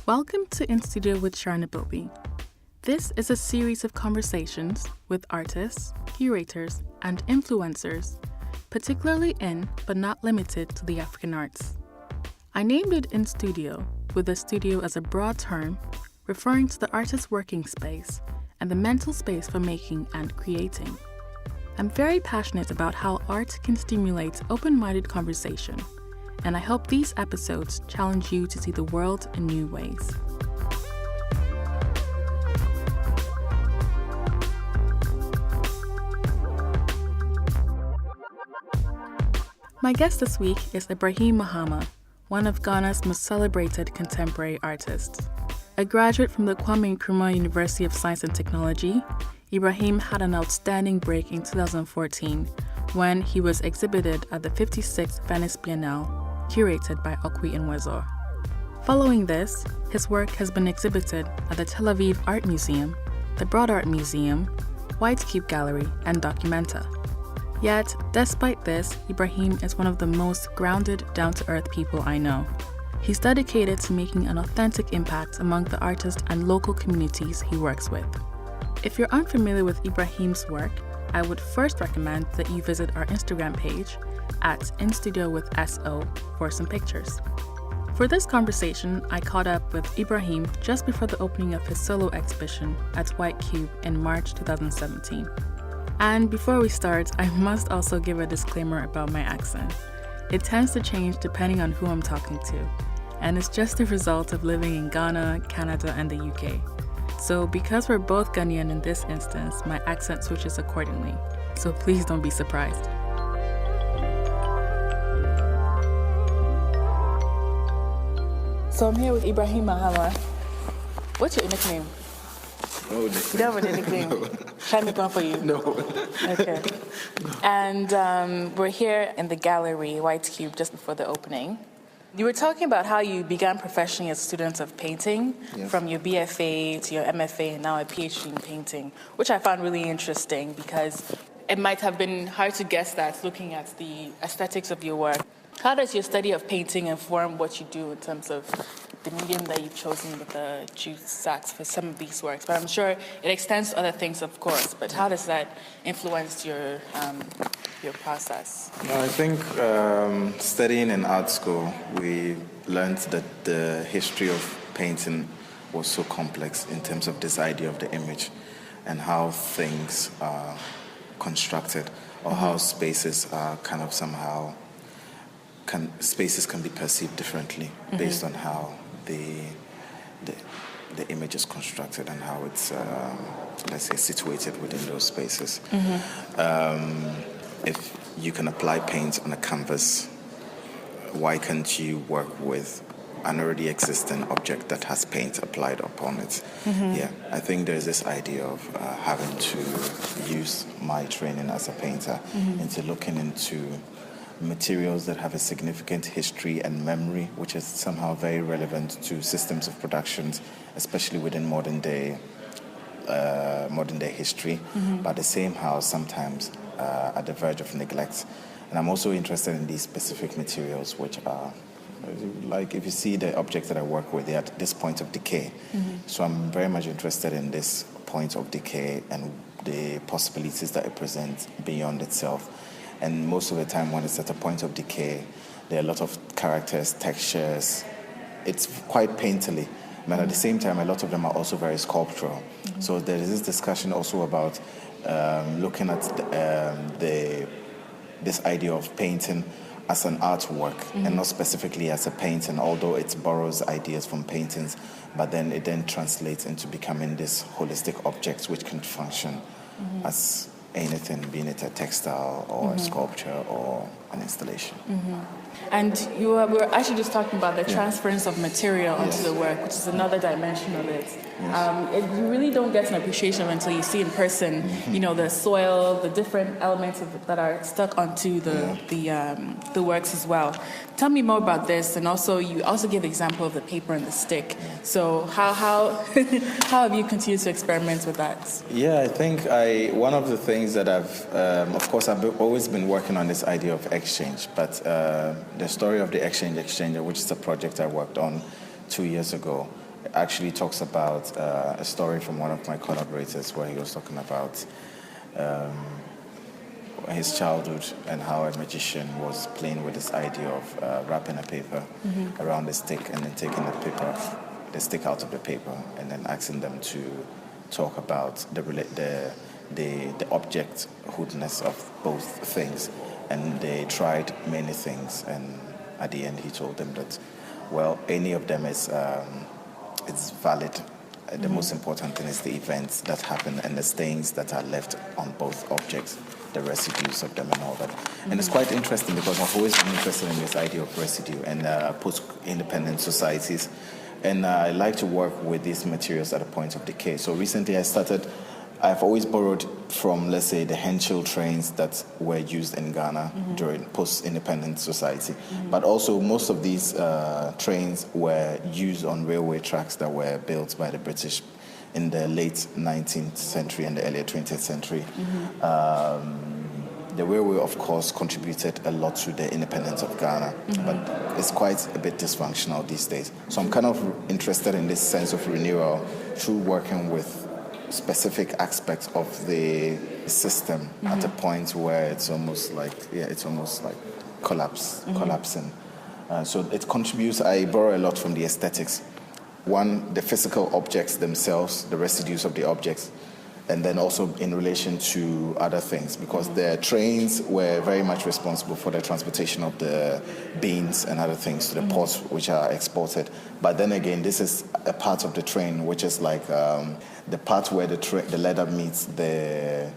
Welcome to In Studio with Sharon Obuobi. This is a series of conversations with artists, curators, and influencers, particularly in, but not limited to, the African arts. I named it In Studio, with the studio as a broad term, referring to the artist's working space and the mental space for making and creating. I'm very passionate about how art can stimulate open-minded conversation, and I hope these episodes challenge you to see the world in new ways. My guest this week is Ibrahim Mahama, one of Ghana's most celebrated contemporary artists. A graduate from the Kwame Nkrumah University of Science and Technology, Ibrahim had an outstanding break in 2014 when he was exhibited at the 56th Venice Biennale, curated by Okwui Enwezor. Following this, his work has been exhibited at the Tel Aviv Art Museum, the Broad Art Museum, White Cube Gallery, and Documenta. Yet, despite this, Ibrahim is one of the most grounded, down-to-earth people I know. He's dedicated to making an authentic impact among the artists and local communities he works with. If you're unfamiliar with Ibrahim's work, I would first recommend that you visit our Instagram page at InStudioWithSO for some pictures. For this conversation, I caught up with Ibrahim just before the opening of his solo exhibition at White Cube in March 2017. And before we start, I must also give a disclaimer about my accent. It tends to change depending on who I'm talking to, and it's just a result of living in Ghana, Canada, and the UK. So because we're both Ghanaian in this instance, my accent switches accordingly. So please don't be surprised. So I'm here with Ibrahim Mahama. What's your nickname? No, you don't have a nickname? No. Should I make one for you? No. Okay. No. And we're here in the gallery, White Cube, just before the opening. You were talking about how you began professionally as a student of painting, yes, from your BFA to your MFA and now a PhD in painting, which I found really interesting because it might have been hard to guess that looking at the aesthetics of your work. How does your study of painting inform what you do in terms of the medium that you've chosen with the juice sacks for some of these works? But I'm sure it extends to other things, of course. But how does that influence your process? No, I think studying in art school, we learned that the history of painting was so complex in terms of this idea of the image and how things are constructed, or how spaces are kind of somehow spaces can be perceived differently based on how the image is constructed and how it's let's say situated within those spaces. If you can apply paint on a canvas, why can't you work with an already existing object that has paint applied upon it? Yeah, I think there's this idea of having to use my training as a painter into looking into materials that have a significant history and memory, which is somehow very relevant to systems of productions, especially within modern day history, but at the same house sometimes at the verge of neglect. And I'm also interested in these specific materials, which are, like if you see the objects that I work with, they're at this point of decay. So I'm very much interested in this point of decay and the possibilities that it presents beyond itself. And most of the time when it's at a point of decay, there are a lot of characters, textures. It's quite painterly, but at the same time, a lot of them are also very sculptural. So there is this discussion also about looking at this idea of painting as an artwork and not specifically as a painting, although it borrows ideas from paintings, but then it then translates into becoming this holistic object which can function as anything, being it a textile or a sculpture or an installation. And we were actually just talking about the transference of material onto the work, which is another dimension of it. You really don't get an appreciation of it until you see in person, you know, the soil, the different elements that are stuck onto the works as well. Tell me more about this, and also you also give the example of the paper and the stick. So how have you continued to experiment with that? Yeah, I think one of the things that of course I've always been working on this idea of exchange, but the story of the Exchange Exchanger, which is a project I worked on 2 years ago, actually talks about a story from one of my collaborators where he was talking about his childhood and how a magician was playing with this idea of wrapping a paper around a stick and then taking the stick out of the paper and then asking them to talk about the object-hoodness of both things. And they tried many things, and at the end he told them that, well, any of them is it's valid. The most important thing is the events that happen and the stains that are left on both objects, the residues of them and all that. And it's quite interesting because I've always been interested in this idea of residue and post-independent societies. And I like to work with these materials at a point of decay. So recently I've always borrowed from, let's say, the Henschel trains that were used in Ghana during post-independent society. But also most of these trains were used on railway tracks that were built by the British in the late 19th century and the early 20th century. The railway, of course, contributed a lot to the independence of Ghana, but it's quite a bit dysfunctional these days. So I'm kind of interested in this sense of renewal through working with specific aspects of the system at a point where it's almost like collapsing. So it contributes. I borrow a lot from the aesthetics. One, the physical objects themselves, the residues of the objects, and then also in relation to other things, because the trains were very much responsible for the transportation of the beans and other things to the ports which are exported. But then again, this is a part of the train which is like the part where the leather meets the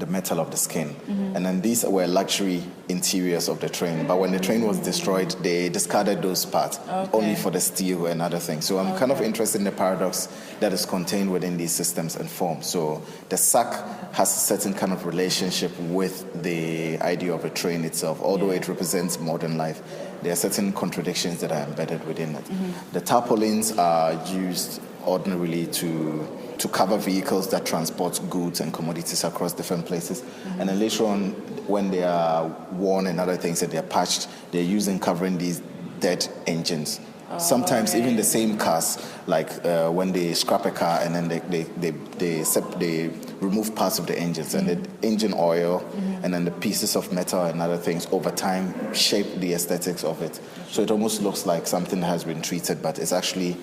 metal of the skin. And then these were luxury interiors of the train. But when the train was destroyed, they discarded those parts only for the steel and other things. So I'm kind of interested in the paradox that is contained within these systems and forms. So the sack has a certain kind of relationship with the idea of a train itself. Although it represents modern life, there are certain contradictions that are embedded within it. The tarpaulins are used ordinarily to cover vehicles that transport goods and commodities across different places. And then later on, when they are worn and other things that they're patched, they're used in covering these dead engines. Sometimes even the same cars, like when they scrap a car and then they remove parts of the engines and the engine oil and then the pieces of metal and other things over time shape the aesthetics of it. So it almost looks like something has been treated, but it's actually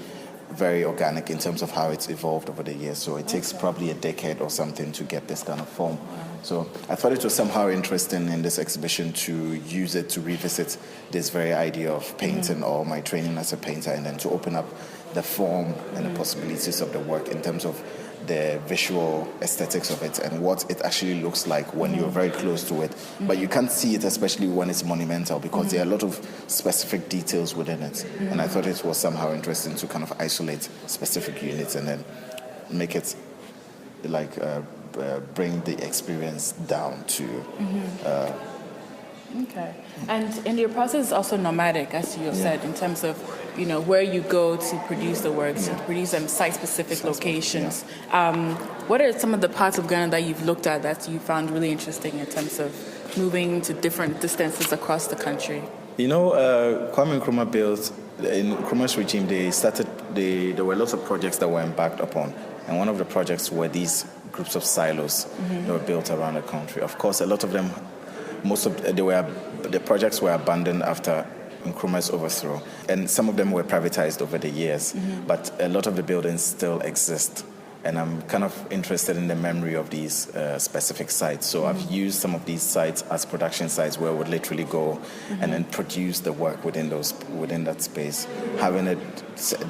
very organic in terms of how it's evolved over the years. So it takes probably a decade or something to get this kind of form. So I thought it was somehow interesting in this exhibition to use it to revisit this very idea of painting or my training as a painter, and then to open up the form and the possibilities of the work in terms of the visual aesthetics of it and what it actually looks like when you're very close to it. But you can't see it, especially when it's monumental, because there are a lot of specific details within it. And I thought it was somehow interesting to kind of isolate specific units and then make it like bring the experience down to Okay. And your process is also nomadic, as you have said, in terms of, where you go to produce the works, to produce them site-specific locations. What are some of the parts of Ghana that you've looked at that you found really interesting in terms of moving to different distances across the country? Kwame Nkrumah built, in Nkrumah's regime, there were lots of projects that were embarked upon. And one of the projects were these groups of silos that were built around the country. Of course, a lot of them, the projects were abandoned after Nkrumah's overthrow, and some of them were privatized over the years, but a lot of the buildings still exist. And I'm kind of interested in the memory of these specific sites. So I've used some of these sites as production sites where I would literally go and then produce the work within that space, having a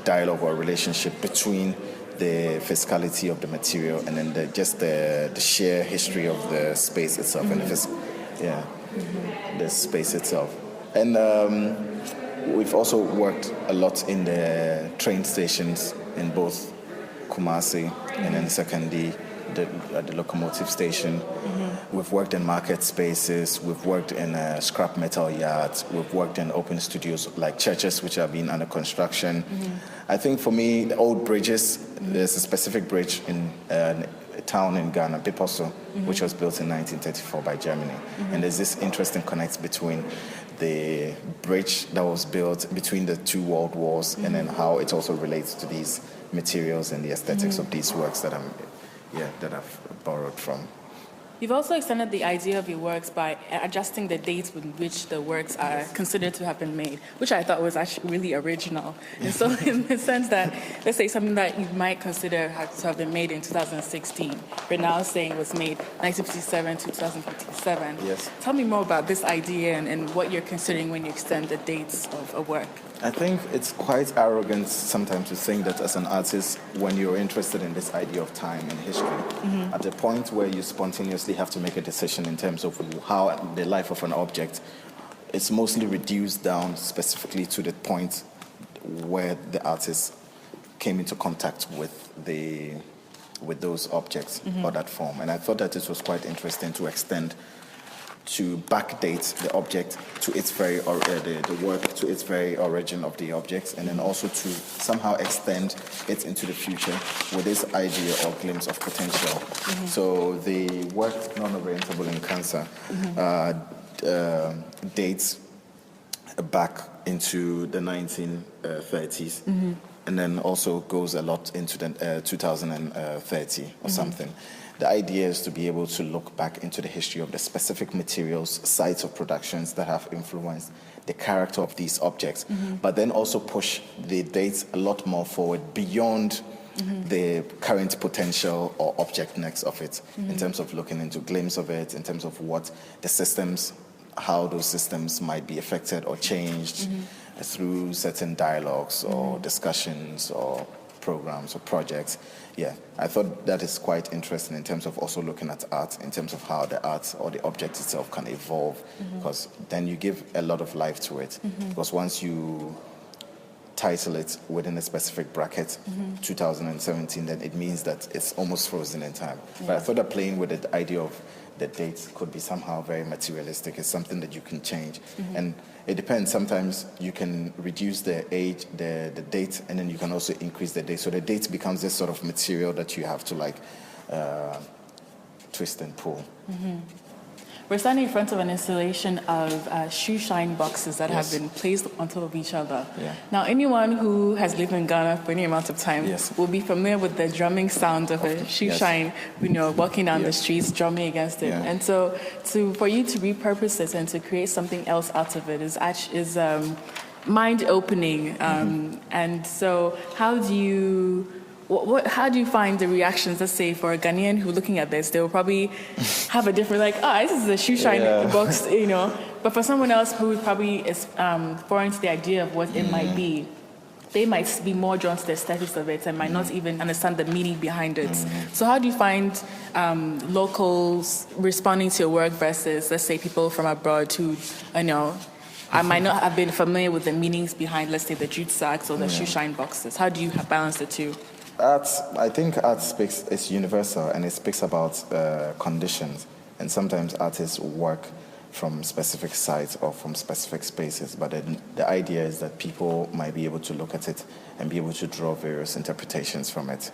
dialogue or a relationship between the physicality of the material and then the sheer history of the space itself and the space itself. And we've also worked a lot in the train stations in both Kumasi and then secondly at the locomotive station. We've worked in market spaces, we've worked in scrap metal yards, we've worked in open studios like churches which have been under construction. I think for me, the old bridges, there's a specific bridge in a town in Ghana, Biposo, which was built in 1934 by Germany. And there's this interesting connect between the bridge that was built between the two world wars, and then how it also relates to these materials and the aesthetics of these works that I've borrowed from. You've also extended the idea of your works by adjusting the dates with which the works are considered to have been made, which I thought was actually really original. And so in the sense that, let's say something that you might consider to have been made in 2016, you're now saying was made 1957 to 2057. Yes. Tell me more about this idea and what you're considering when you extend the dates of a work. I think it's quite arrogant sometimes to think that as an artist, when you're interested in this idea of time and history, at the point where you spontaneously have to make a decision in terms of how the life of an object, it's mostly reduced down specifically to the point where the artist came into contact with those objects or that form. And I thought that it was quite interesting to extend, to backdate the object to its very the work to its very origin of the objects, and then also to somehow extend it into the future with this idea or glimpse of potential. So the work Non-Orientable in Cancer dates back into the 1930s, and then also goes a lot into the 2030 or something. The idea is to be able to look back into the history of the specific materials, sites of productions that have influenced the character of these objects, but then also push the dates a lot more forward beyond the current potential or objectness of it, in terms of looking into glimpse of it, in terms of what the systems, how those systems might be affected or changed through certain dialogues or discussions or programs or projects. Yeah, I thought that is quite interesting in terms of also looking at art, in terms of how the art or the object itself can evolve, because then you give a lot of life to it. Because once you title it within a specific bracket, 2017, then it means that it's almost frozen in time. But I thought that playing with the idea of the dates could be somehow very materialistic. It's something that you can change. And it depends. Sometimes you can reduce the age, the date, and then you can also increase the date. So the date becomes this sort of material that you have to twist and pull. We're standing in front of an installation of shoe shine boxes that have been placed on top of each other. Now, anyone who has lived in Ghana for any amount of time will be familiar with the drumming sound of a shoe shine, walking down the streets, drumming against it. And so for you to repurpose it and to create something else out of it is mind-opening. And so how do you find the reactions? Let's say for a Ghanaian who looking at this, they will probably have a different this is a shoe shine box, But for someone else who probably is foreign to the idea of what it might be, they might be more drawn to the aesthetics of it and might not even understand the meaning behind it. So how do you find locals responding to your work versus, let's say, people from abroad who, I might not have been familiar with the meanings behind, let's say, the jute sacks or the shoe shine boxes? How do you balance the two? I think art is universal, and it speaks about conditions. And sometimes artists work from specific sites or from specific spaces, but the idea is that people might be able to look at it and be able to draw various interpretations from it.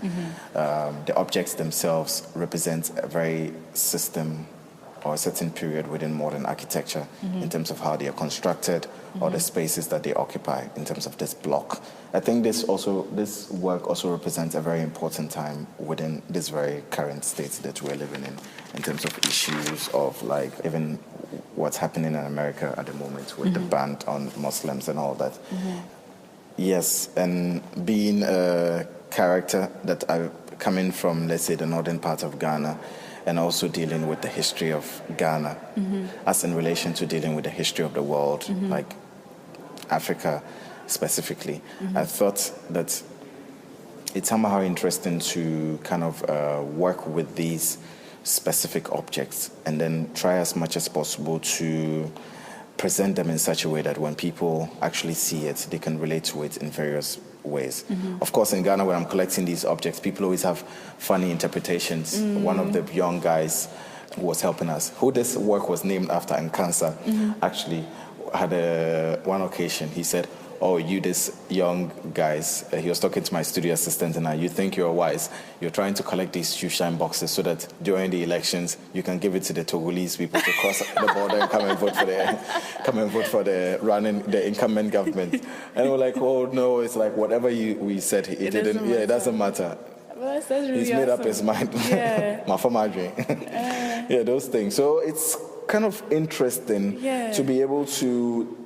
The objects themselves represent a very system or a certain period within modern architecture in terms of how they are constructed or the spaces that they occupy in terms of this block. I think this work also represents a very important time within this very current state that we're living in terms of issues of even what's happening in America at the moment with the ban on Muslims and all that. Yes, and being a character that I come in from, let's say, the northern part of Ghana, and also dealing with the history of Ghana, as in relation to dealing with the history of the world, like Africa specifically. I thought that it's somehow interesting to kind of work with these specific objects and then try as much as possible to present them in such a way that when people actually see it, they can relate to it in various ways. Of course, in Ghana, where I'm collecting these objects, people always have funny interpretations. One of the young guys who was helping us, who this work was named after in Cancer, actually had one occasion, he said, oh, you this young guys, he was talking to my studio assistant, and you think you're wise. You're trying to collect these shoe shine boxes so that during the elections, you can give it to the Togolese people to cross the border and come and vote for the incumbent government. And we're like, oh no, it's like whatever we said, it didn't. Yeah, it doesn't matter. Well, that's really He's made up his mind. Yeah. My former dream. Yeah, those things. So it's kind of interesting to be able to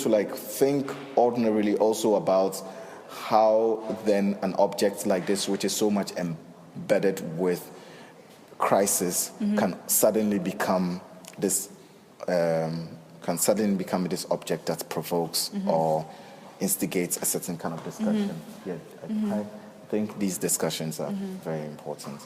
like think ordinarily also about how then an object like this, which is so much embedded with crisis, can suddenly become this object that provokes or instigates a certain kind of discussion. I think these discussions are very important,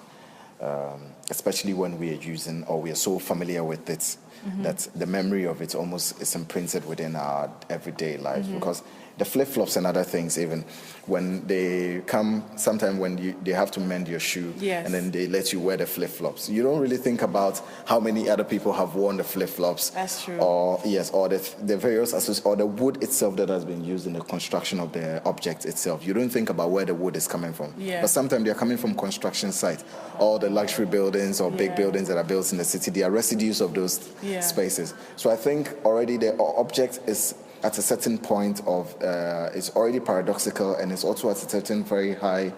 especially when we are using or we are so familiar with it that the memory of it almost is imprinted within our everyday lives. Because the flip-flops and other things, even when they come, sometimes when they have to mend your shoe and then they let you wear the flip-flops, you don't really think about how many other people have worn the flip-flops. That's true. Or the various or the wood itself that has been used in the construction of the object itself. You don't think about where the wood is coming from. But sometimes they're coming from construction sites. All the luxury buildings or big buildings that are built in the city, they are residues of those spaces. So I think already the object is at a certain point of, it's already paradoxical, and it's also at a certain very high,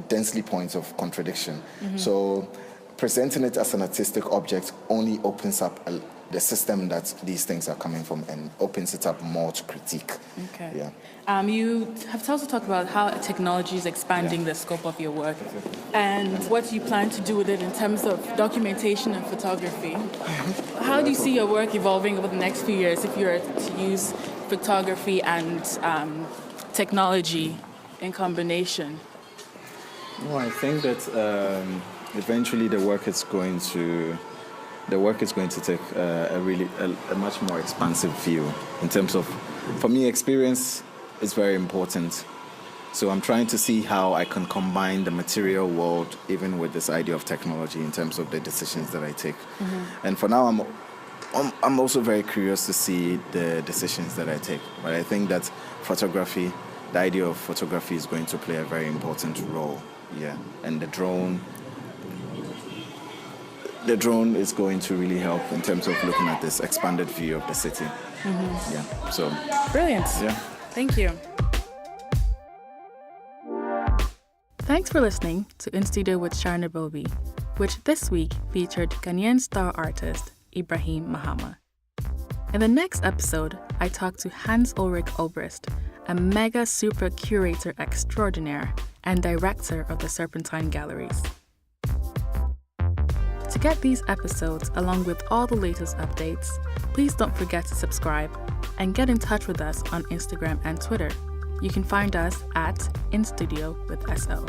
densely point of contradiction. So presenting it as an artistic object only opens up the system that these things are coming from and opens it up more to critique. Okay. Yeah. You have also talked about how technology is expanding the scope of your work and what you plan to do with it in terms of documentation and photography. How do you see your work evolving over the next few years if you were to use photography and technology in combination? Well, I think that eventually the work is going to take a much more expansive view in terms of, for me, experience is very important. So I'm trying to see how I can combine the material world even with this idea of technology in terms of the decisions that I take. And for now, I'm also very curious to see the decisions that I take. But I think that photography, the idea of photography is going to play a very important role. Yeah, and the drone is going to really help in terms of looking at this expanded view of the city. Yeah, so. Brilliant. Yeah. Thank you. Thanks for listening to In Studio with Sharon Obuobi, which this week featured Ghanaian star artist Ibrahim Mahama. In the next episode, I talked to Hans-Ulrich Obrist, a mega super curator extraordinaire and director of the Serpentine Galleries. To get these episodes along with all the latest updates, please don't forget to subscribe and get in touch with us on Instagram and Twitter. You can find us at InStudio with SO.